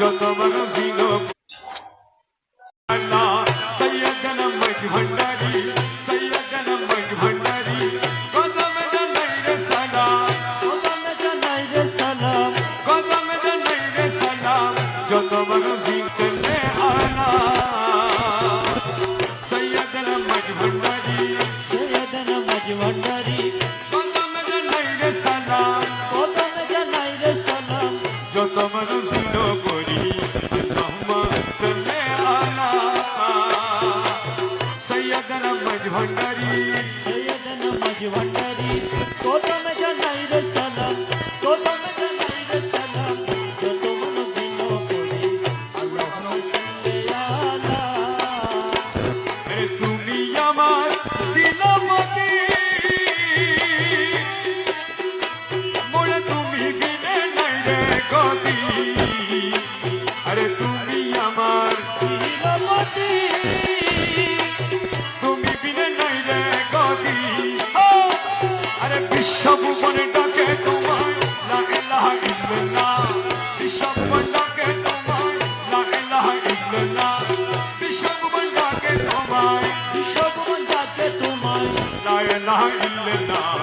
যত মানুষ দিল আল্লাহ সৈয়দনা মজ ভান্ডারি সৈয়দনা মজ ভান্ডারি কদমে জানাই রে সালাম কদমে জানাই রে সালাম কদমে জানাই রে সালাম যত মানুষ দিলে আলা সৈয়দনা মজ ভান্ডারি সৈয়দনা মজ ভান্ডারি কদমে জানাই রে সালাম কদমে জানাই রে সালাম যত মানুষ দিল করি আল্লাহুম্মা সাল্লি আলা সৈয়দনা মজ ভান্ডারি সৈয়দনা মজ ভান্ডারি কদমে জানাই রে সালাম কদমে জানাই রে সালাম যত মানুষ দিল করি আল্লাহুম্মা সাল্লি আলা তুমি আমার দিলমতি মোরে তুমি বিনে নাই রে গতি আরে তুমি আমার দিলমতি তুমি বিনে নাই রে গতি আরে বিশ্বভুবনে ডাকে তোমায় লা ইলাহা ইল্লাল্লাহ বিশ্বভুবন ডাকে তোমায় লা ইলাহা ইল্লাল্লাহ বিশ্বভুবন ডাকে তোমায় বিশ্বভুবন ডাকে তোমায় لا إله إلا الله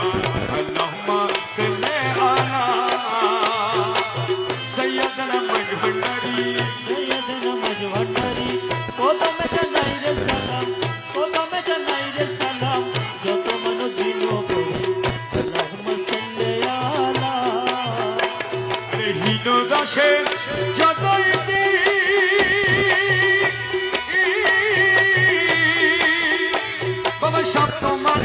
اللهم صل على سيدنا محمد সৈয়দনা মজ ভান্ডারি কদমে জানাই রে সালাম কদমে জানাই রে সালাম যত মানুষ দিল করি আল্লাহুম্মা সাল্লি আলা আরে হীন দাসের যত ইতি বাবা সব তোমার